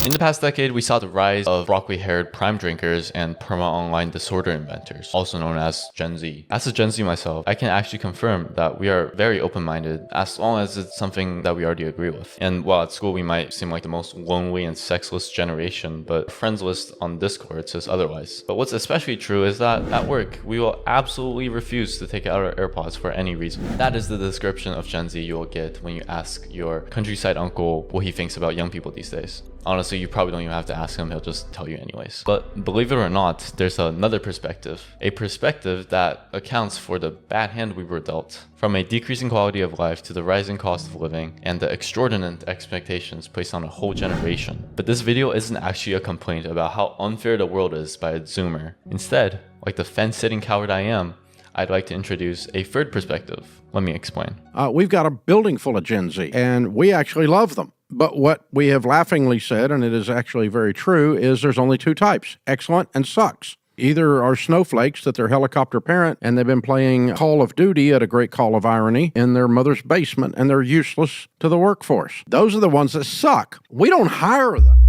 In the past decade, we saw the rise of broccoli-haired prime drinkers and perma-online disorder inventors, also known as Gen Z. As a Gen Z myself, I can actually confirm that we are very open-minded as long as it's something that we already agree with. And while at school we might seem like the most lonely and sexless generation, but friends list on Discord says otherwise. But what's especially true is that at work, we will absolutely refuse to take out our AirPods for any reason. That is the description of Gen Z you will get when you ask your countryside uncle what he thinks about young people these days. Honestly, you probably don't even have to ask him, he'll just tell you anyways. But believe it or not, there's another perspective. A perspective that accounts for the bad hand we were dealt. From a decreasing quality of life to the rising cost of living and the extraordinary expectations placed on a whole generation. But this video isn't actually a complaint about how unfair the world is by a Zoomer. Instead, like the fence-sitting coward I am, I'd like to introduce a third perspective. Let me explain. We've got a building full of Gen Z, and we actually love them. But what we have laughingly said, and it is actually very true, is there's only two types, excellent and sucks. Either are snowflakes that they're helicopter parent and they've been playing Call of Duty at a great call of irony in their mother's basement and they're useless to the workforce. Those are the ones that suck. We don't hire them.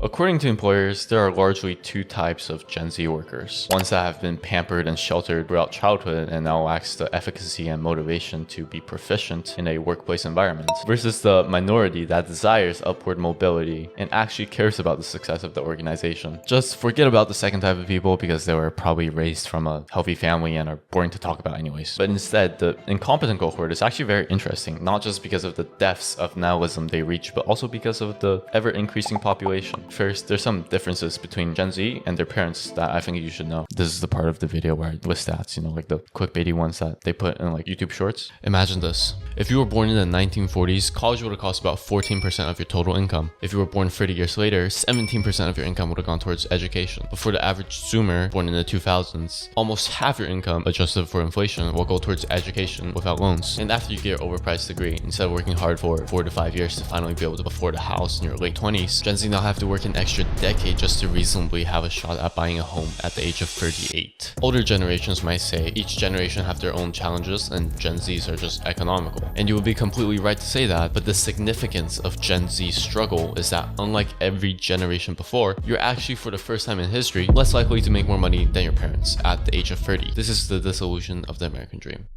According to employers, there are largely two types of Gen Z workers. Ones that have been pampered and sheltered throughout childhood and now lacks the efficacy and motivation to be proficient in a workplace environment, versus the minority that desires upward mobility and actually cares about the success of the organization. Just forget about the second type of people because they were probably raised from a healthy family and are boring to talk about anyways. But instead, the incompetent cohort is actually very interesting, not just because of the depths of nihilism they reach, but also because of the ever-increasing population. First, there's some differences between Gen Z and their parents that I think you should know. This is the part of the video where I list stats, you know, like the clickbaity ones that they put in like YouTube shorts. Imagine this. If you were born in the 1940s, college would have cost about 14% of your total income. If you were born 30 years later, 17% of your income would have gone towards education. But for the average Zoomer born in the 2000s, almost half your income adjusted for inflation will go towards education without loans. And after you get your overpriced degree, instead of working hard for 4 to 5 years to finally be able to afford a house in your late 20s, Gen Z now have to work an extra decade just to reasonably have a shot at buying a home at the age of 38. Older generations might say each generation have their own challenges and Gen Zs are just economical. And you would be completely right to say that, but the significance of Gen Z's struggle is that unlike every generation before, you're actually for the first time in history less likely to make more money than your parents at the age of 30. This is the disillusion of the American dream.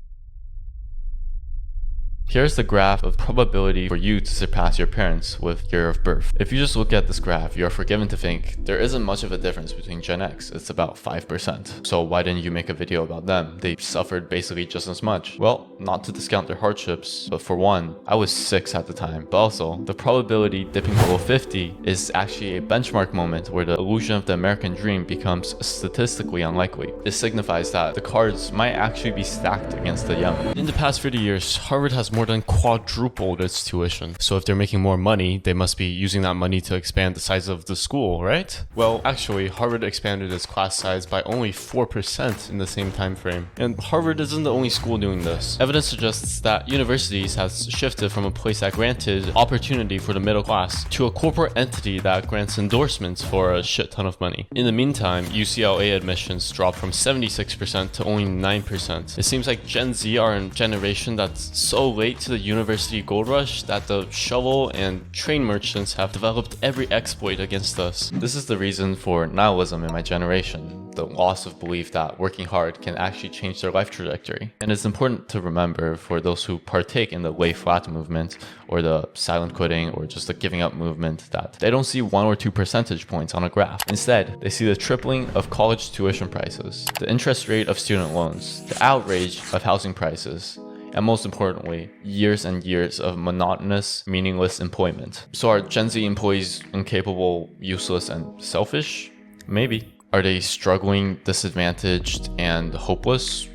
Here's the graph of probability for you to surpass your parents with year of birth. If you just look at this graph, you are forgiven to think there isn't much of a difference between Gen X. It's about 5%. So why didn't you make a video about them? They suffered basically just as much. Well, not to discount their hardships, but for one, I was 6 at the time. But also, the probability dipping below 50 is actually a benchmark moment where the illusion of the American dream becomes statistically unlikely. This signifies that the cards might actually be stacked against the young. In the past 30 years, Harvard has more than quadrupled its tuition. So if they're making more money, they must be using that money to expand the size of the school, right? Well, actually, Harvard expanded its class size by only 4% in the same time frame. And Harvard isn't the only school doing this. Evidence suggests that universities has shifted from a place that granted opportunity for the middle class to a corporate entity that grants endorsements for a shit ton of money. In the meantime, UCLA admissions dropped from 76% to only 9%. It seems like Gen Z are a generation that's so late to the university gold rush that the shovel and train merchants have developed every exploit against us. This is the reason for nihilism in my generation, the loss of belief that working hard can actually change their life trajectory. And it's important to remember for those who partake in the lay flat movement or the silent quitting or just the giving up movement that they don't see 1 or 2 percentage points on a graph. Instead, they see the tripling of college tuition prices, the interest rate of student loans, the outrage of housing prices, and most importantly, years and years of monotonous, meaningless employment. So are Gen Z employees incapable, useless, and selfish? Maybe. Are they struggling, disadvantaged, and hopeless?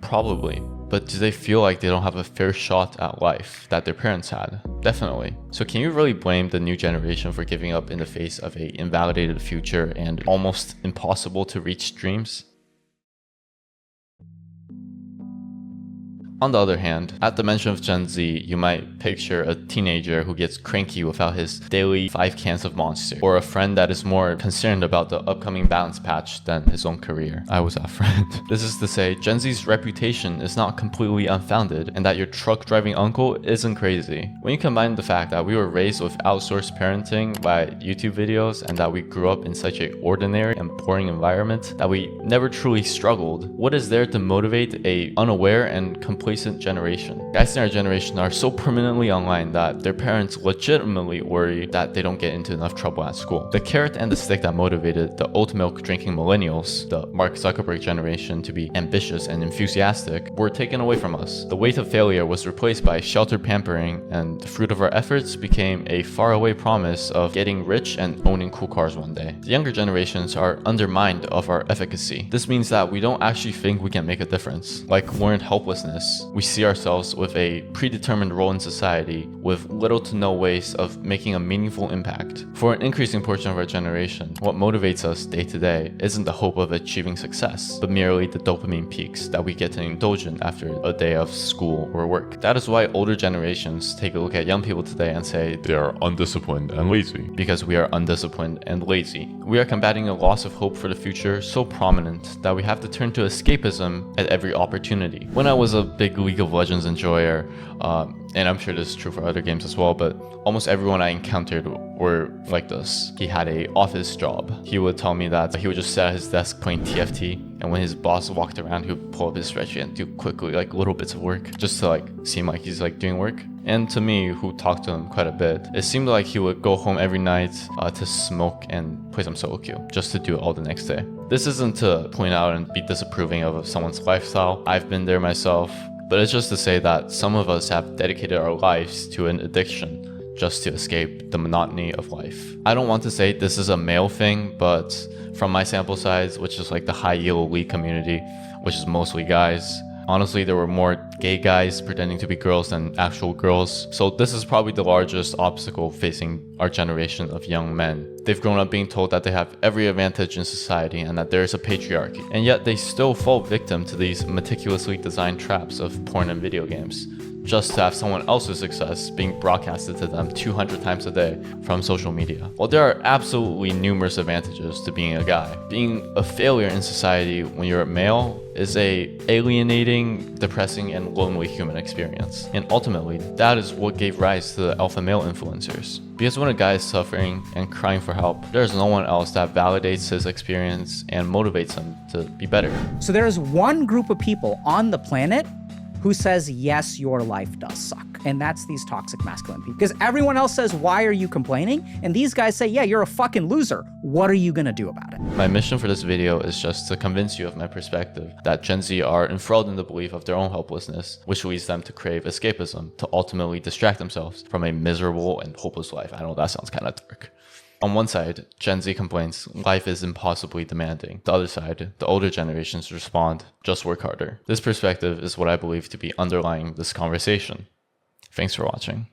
Probably. But do they feel like they don't have a fair shot at life that their parents had? Definitely. So can you really blame the new generation for giving up in the face of an invalidated future and almost impossible to reach dreams? On the other hand, at the mention of Gen Z, you might picture a teenager who gets cranky without his daily 5 cans of Monster, or a friend that is more concerned about the upcoming balance patch than his own career. I was that friend. This is to say, Gen Z's reputation is not completely unfounded, and that your truck driving uncle isn't crazy. When you combine the fact that we were raised with outsourced parenting by YouTube videos, and that we grew up in such an ordinary and boring environment that we never truly struggled, what is there to motivate a unaware and complacent generation? Guys in our generation are so permanently online that their parents legitimately worry that they don't get into enough trouble at school. The carrot and the stick that motivated the oat milk drinking millennials, the Mark Zuckerberg generation, to be ambitious and enthusiastic were taken away from us. The weight of failure was replaced by sheltered pampering, and the fruit of our efforts became a faraway promise of getting rich and owning cool cars one day. The younger generations are undermined of our efficacy. This means that we don't actually think we can make a difference. Like learned helplessness, we see ourselves with a predetermined role in society with little to no ways of making a meaningful impact. For an increasing portion of our generation, what motivates us day to day isn't the hope of achieving success, but merely the dopamine peaks that we get to indulge in after a day of school or work. That is why older generations take a look at young people today and say they are undisciplined and lazy, because we are undisciplined and lazy. We are combating a loss of hope for the future so prominent that we have to turn to escapism at every opportunity. When I was a big League of Legends enjoyer, and I'm sure this is true for other games as well, but almost everyone I encountered were like this. He had a office job. He would tell me that he would just sit at his desk playing TFT, and when his boss walked around, he would pull up his spreadsheet and do quickly like little bits of work just to like seem like he's like doing work. And to me, who talked to him quite a bit, it seemed like he would go home every night to smoke and play some solo queue just to do it all the next day. This isn't to point out and be disapproving of someone's lifestyle. I've been there myself. But it's just to say that some of us have dedicated our lives to an addiction just to escape the monotony of life. I don't want to say this is a male thing, but from my sample size, which is like the high yield elite community, which is mostly guys, honestly, there were more gay guys pretending to be girls than actual girls. So this is probably the largest obstacle facing our generation of young men. They've grown up being told that they have every advantage in society and that there is a patriarchy. And yet they still fall victim to these meticulously designed traps of porn and video games, just to have someone else's success being broadcasted to them 200 times a day from social media. While there are absolutely numerous advantages to being a guy, being a failure in society when you're a male is a alienating, depressing, and lonely human experience. And ultimately, that is what gave rise to the alpha male influencers. Because when a guy is suffering and crying for help, there's no one else that validates his experience and motivates him to be better. So there's one group of people on the planet who says, yes, your life does suck. And that's these toxic masculine people. Because everyone else says, why are you complaining? And these guys say, yeah, you're a fucking loser. What are you gonna do about it? My mission for this video is just to convince you of my perspective that Gen Z are enthralled in the belief of their own helplessness, which leads them to crave escapism, to ultimately distract themselves from a miserable and hopeless life. I know that sounds kind of dark. On one side, Gen Z complains life is impossibly demanding. The other side, the older generations respond, just work harder. This perspective is what I believe to be underlying this conversation. Thanks for watching.